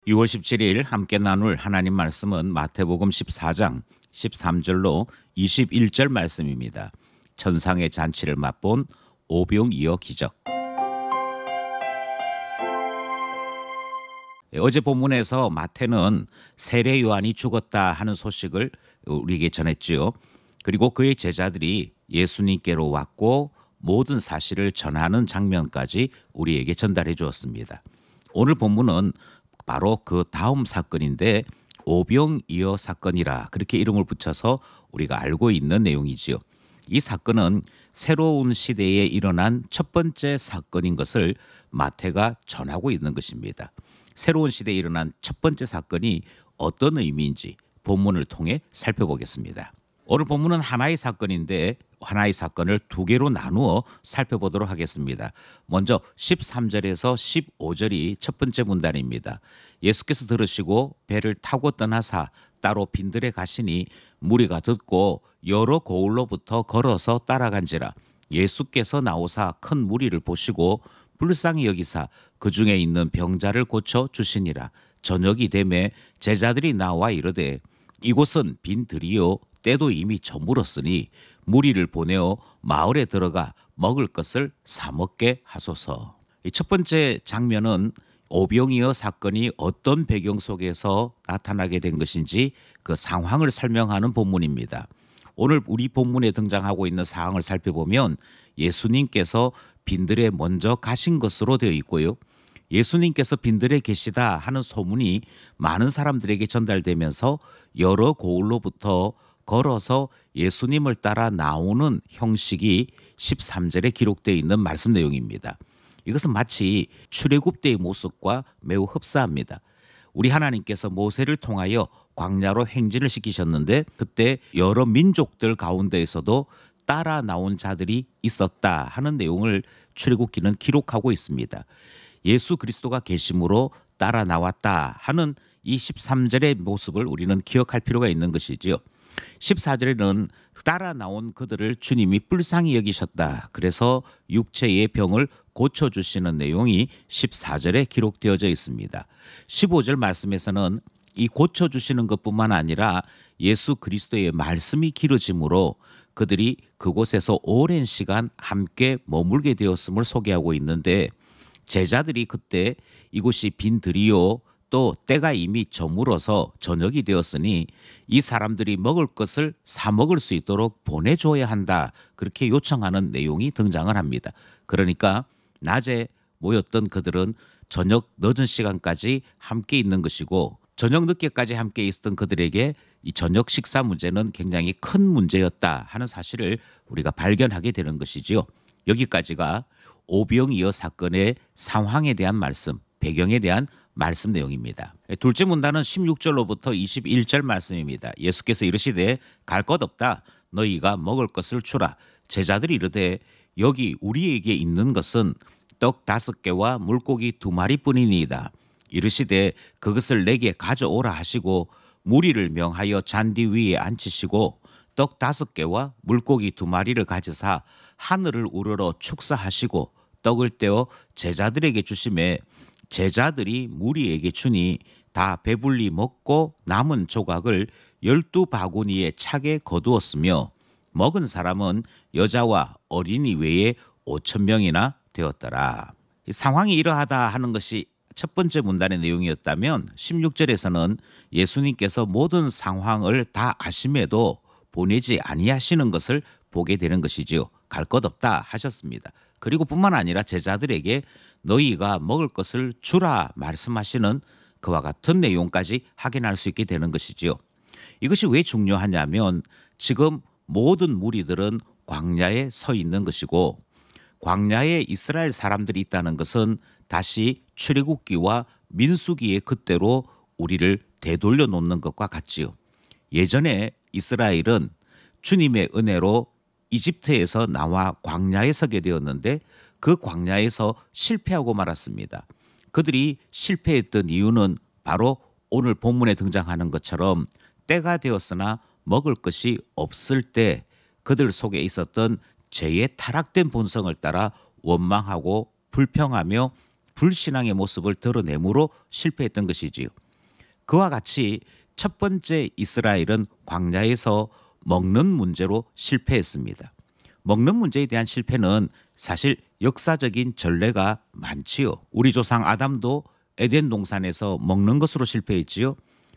6월 17일 함께 나눌 하나님 말씀은 마태복음 14장 13절로 21절 말씀입니다. 천상의 잔치를 맛본 오병이어 기적. 어제 본문에서 마태는 세례 요한이 죽었다 하는 소식을 우리에게 전했지요. 그리고 그의 제자들이 예수님께로 왔고 모든 사실을 전하는 장면까지 우리에게 전달해 주었습니다. 오늘 본문은 바로 그 다음 사건인데 오병이어 사건이라 그렇게 이름을 붙여서 우리가 알고 있는 내용이지요. 이 사건은 새로운 시대에 일어난 첫 번째 사건인 것을 마태가 전하고 있는 것입니다. 새로운 시대에 일어난 첫 번째 사건이 어떤 의미인지 본문을 통해 살펴보겠습니다. 오늘 본문은 하나의 사건인데 하나의 사건을 두 개로 나누어 살펴보도록 하겠습니다. 먼저 13절에서 15절이 첫 번째 문단입니다. 예수께서 들으시고 배를 타고 떠나사 따로 빈들에 가시니 무리가 듣고 여러 고을로부터 걸어서 따라간지라. 예수께서 나오사 큰 무리를 보시고 불쌍히 여기사 그 중에 있는 병자를 고쳐 주시니라. 저녁이 되매 제자들이 나와 이르되 이곳은 빈들이요 때도 이미 저물었으니 무리를 보내어 마을에 들어가 먹을 것을 사 먹게 하소서. 이 첫 번째 장면은 오병이어 사건이 어떤 배경 속에서 나타나게 된 것인지 그 상황을 설명하는 본문입니다. 오늘 우리 본문에 등장하고 있는 상황을 살펴보면 예수님께서 빈들에 먼저 가신 것으로 되어 있고요. 예수님께서 빈들에 계시다 하는 소문이 많은 사람들에게 전달되면서 여러 고을로부터 걸어서 예수님을 따라 나오는 형식이 13절에 기록되어 있는 말씀 내용입니다. 이것은 마치 출애굽 때의 모습과 매우 흡사합니다. 우리 하나님께서 모세를 통하여 광야로 행진을 시키셨는데 그때 여러 민족들 가운데에서도 따라 나온 자들이 있었다 하는 내용을 출애굽기는 기록하고 있습니다. 예수 그리스도가 계심으로 따라 나왔다 하는 이 13절의 모습을 우리는 기억할 필요가 있는 것이지요. 14절에는 따라 나온 그들을 주님이 불쌍히 여기셨다. 그래서 육체의 병을 고쳐주시는 내용이 14절에 기록되어져 있습니다. 15절 말씀에서는 이 고쳐주시는 것뿐만 아니라 예수 그리스도의 말씀이 기르짐으로 그들이 그곳에서 오랜 시간 함께 머물게 되었음을 소개하고 있는데 제자들이 그때 이곳이 빈들이요 또 때가 이미 저물어서 저녁이 되었으니 이 사람들이 먹을 것을 사 먹을 수 있도록 보내줘야 한다. 그렇게 요청하는 내용이 등장을 합니다. 그러니까 낮에 모였던 그들은 저녁 늦은 시간까지 함께 있는 것이고 저녁 늦게까지 함께 있었던 그들에게 이 저녁 식사 문제는 굉장히 큰 문제였다 하는 사실을 우리가 발견하게 되는 것이지요. 여기까지가 오병이어 사건의 상황에 대한 말씀, 배경에 대한 말씀 내용입니다. 둘째 문단은 16절로부터 21절 말씀입니다. 예수께서 이르시되 갈 것 없다. 너희가 먹을 것을 주라. 제자들이 이르되 여기 우리에게 있는 것은 떡 5개와 물고기 2마리뿐이니이다. 이르시되 그것을 내게 가져오라 하시고 무리를 명하여 잔디 위에 앉히시고 떡 5개와 물고기 2마리를 가지사 하늘을 우러러 축사하시고 떡을 떼어 제자들에게 주시매 제자들이 무리에게 주니 다 배불리 먹고 남은 조각을 12바구니에 차게 거두었으며 먹은 사람은 여자와 어린이 외에 5,000명이나 되었더라. 상황이 이러하다 하는 것이 첫 번째 문단의 내용이었다면 16절에서는 예수님께서 모든 상황을 다 아심에도 보내지 아니하시는 것을 보게 되는 것이지요. 갈 것 없다 하셨습니다. 그리고 뿐만 아니라 제자들에게 너희가 먹을 것을 주라 말씀하시는 그와 같은 내용까지 확인할 수 있게 되는 것이지요. 이것이 왜 중요하냐면 지금 모든 무리들은 광야에 서 있는 것이고 광야에 이스라엘 사람들이 있다는 것은 다시 출애굽기와 민수기의 그때로 우리를 되돌려 놓는 것과 같지요. 예전에 이스라엘은 주님의 은혜로 이집트에서 나와 광야에 서게 되었는데 그 광야에서 실패하고 말았습니다. 그들이 실패했던 이유는 바로 오늘 본문에 등장하는 것처럼 때가 되었으나 먹을 것이 없을 때 그들 속에 있었던 죄의 타락된 본성을 따라 원망하고 불평하며 불신앙의 모습을 드러내므로 실패했던 것이지요. 그와 같이 첫 번째 이스라엘은 광야에서 먹는 문제로 실패했습니다. 먹는 문제에 대한 실패는 사실 역사적인 전례가 많지요. 우리 조상 아담도 에덴 동산에서 먹는 것으로 실패했지요.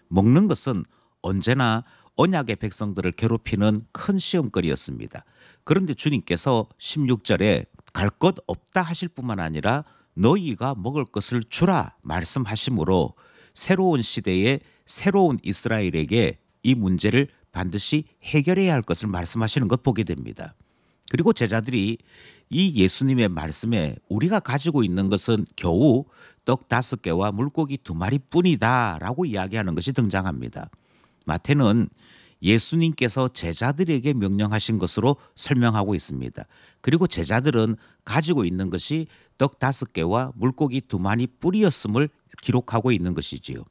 먹는 것은 언제나 언약의 백성들을 괴롭히는 큰 시험거리였습니다. 그런데 주님께서 16절에 갈 것 없다 하실 뿐만 아니라 너희가 먹을 것을 주라 말씀하심으로 새로운 시대에 새로운 이스라엘에게 이 문제를 반드시 해결해야 할 것을 말씀하시는 것 보게 됩니다. 그리고 제자들이 이 예수님의 말씀에 우리가 가지고 있는 것은 겨우 떡 5개와 물고기 2마리뿐이다 라고 이야기하는 것이 등장합니다. 마태는 예수님께서 제자들에게 명령하신 것으로 설명하고 있습니다. 그리고 제자들은 가지고 있는 것이 떡 5개와 물고기 2마리 뿐이었음을 기록하고 있는 것이지요.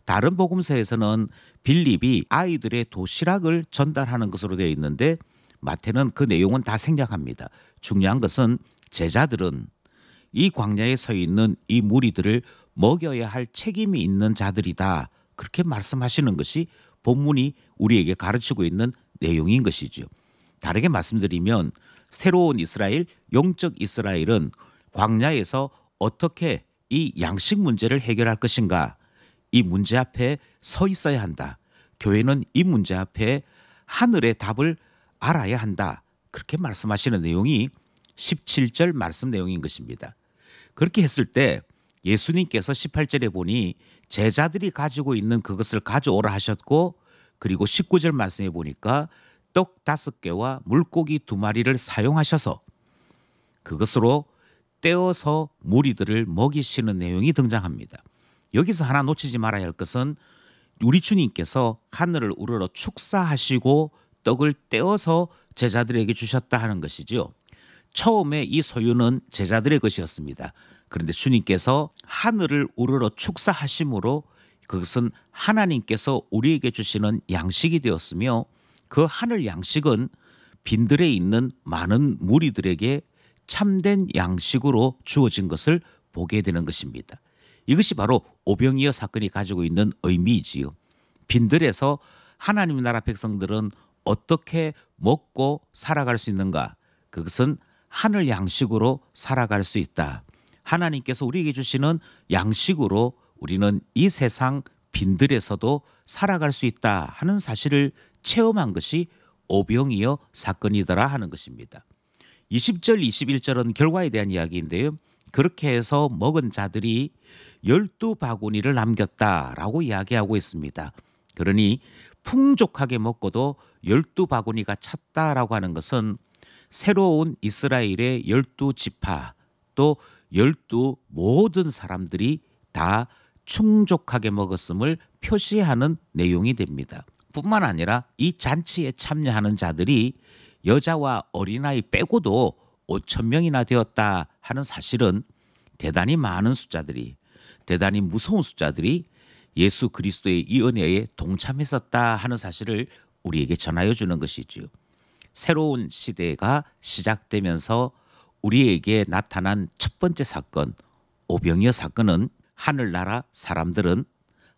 다른 복음서에서는 빌립이 아이들의 도시락을 전달하는 것으로 되어 있는데 마태는 그 내용은 다 생략합니다. 중요한 것은 제자들은 이 광야에 서 있는 이 무리들을 먹여야 할 책임이 있는 자들이다. 그렇게 말씀하시는 것이 본문이 우리에게 가르치고 있는 내용인 것이죠. 다르게 말씀드리면 새로운 이스라엘, 영적 이스라엘은 광야에서 어떻게 이 양식 문제를 해결할 것인가? 이 문제 앞에 서 있어야 한다. 교회는 이 문제 앞에 하늘의 답을 알아야 한다. 그렇게 말씀하시는 내용이 17절 말씀 내용인 것입니다. 그렇게 했을 때 예수님께서 18절에 보니 제자들이 가지고 있는 그것을 가져오라 하셨고, 그리고 19절 말씀에 보니까 떡 5개와 물고기 2마리를 사용하셔서 그것으로 떼어서 무리들을 먹이시는 내용이 등장합니다. 여기서 하나 놓치지 말아야 할 것은 우리 주님께서 하늘을 우러러 축사하시고 떡을 떼어서 제자들에게 주셨다 하는 것이죠. 처음에 이 소유는 제자들의 것이었습니다. 그런데 주님께서 하늘을 우러러 축사하심으로 그것은 하나님께서 우리에게 주시는 양식이 되었으며, 그 하늘 양식은 빈들에 있는 많은 무리들에게 참된 양식으로 주어진 것을 보게 되는 것입니다. 이것이 바로 오병이어 사건이 가지고 있는 의미이지요. 빈들에서 하나님 나라 백성들은 어떻게 먹고 살아갈 수 있는가? 그것은 하늘 양식으로 살아갈 수 있다. 하나님께서 우리에게 주시는 양식으로 우리는 이 세상 빈들에서도 살아갈 수 있다 하는 사실을 체험한 것이 오병이어 사건이더라 하는 것입니다. 20절, 21절은 결과에 대한 이야기인데요. 그렇게 해서 먹은 자들이 12바구니를 남겼다라고 이야기하고 있습니다. 그러니 풍족하게 먹고도 12바구니가 찼다라고 하는 것은 새로운 이스라엘의 12지파 또 12 모든 사람들이 다 충족하게 먹었음을 표시하는 내용이 됩니다. 뿐만 아니라 이 잔치에 참여하는 자들이 여자와 어린아이 빼고도 5,000명이나 되었다 하는 사실은 대단히 많은 숫자들이, 대단히 무서운 숫자들이 예수 그리스도의 이 은혜에 동참했었다 하는 사실을 우리에게 전하여 주는 것이지요. 새로운 시대가 시작되면서 우리에게 나타난 첫 번째 사건, 오병이어 사건은 하늘나라 사람들은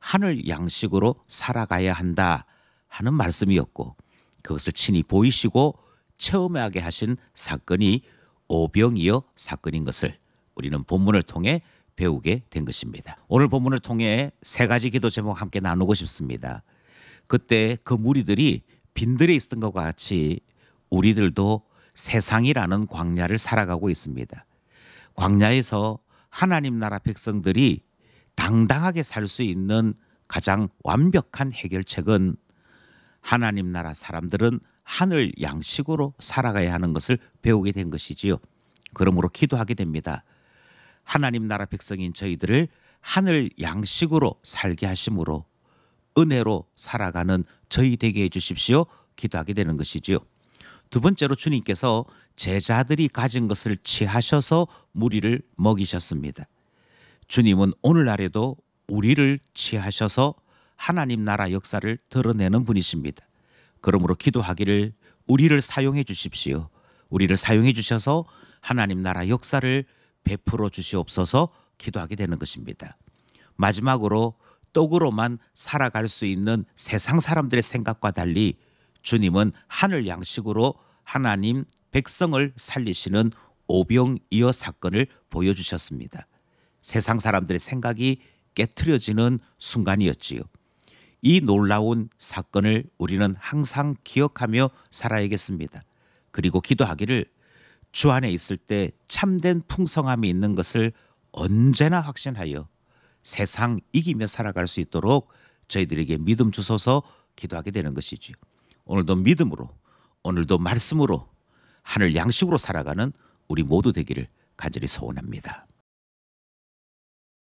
하늘 양식으로 살아가야 한다 하는 말씀이었고, 그것을 친히 보이시고 체험하게 하신 사건이 오병이어 사건인 것을 우리는 본문을 통해 배우게 된 것입니다. 오늘 본문을 통해 3가지 기도 제목 함께 나누고 싶습니다. 그때 그 무리들이 빈들에 있었던 것과 같이 우리들도 세상이라는 광야를 살아가고 있습니다. 광야에서 하나님 나라 백성들이 당당하게 살 수 있는 가장 완벽한 해결책은 하나님 나라 사람들은 하늘 양식으로 살아가야 하는 것을 배우게 된 것이지요. 그러므로 기도하게 됩니다. 하나님 나라 백성인 저희들을 하늘 양식으로 살게 하심으로 은혜로 살아가는 저희 되게 해주십시오. 기도하게 되는 것이지요. 두 번째로 주님께서 제자들이 가진 것을 취하셔서 무리를 먹이셨습니다. 주님은 오늘날에도 우리를 취하셔서 하나님 나라 역사를 드러내는 분이십니다. 그러므로 기도하기를 우리를 사용해 주십시오. 우리를 사용해 주셔서 하나님 나라 역사를 베풀어 주시옵소서 기도하게 되는 것입니다. 마지막으로 떡으로만 살아갈 수 있는 세상 사람들의 생각과 달리 주님은 하늘 양식으로 하나님 백성을 살리시는 오병이어 사건을 보여주셨습니다. 세상 사람들의 생각이 깨트려지는 순간이었지요. 이 놀라운 사건을 우리는 항상 기억하며 살아야겠습니다. 그리고 기도하기를 주 안에 있을 때 참된 풍성함이 있는 것을 언제나 확신하여 세상 이기며 살아갈 수 있도록 저희들에게 믿음 주소서 기도하게 되는 것이지요. 오늘도 믿음으로, 오늘도 말씀으로 하늘 양식으로 살아가는 우리 모두 되기를 간절히 소원합니다.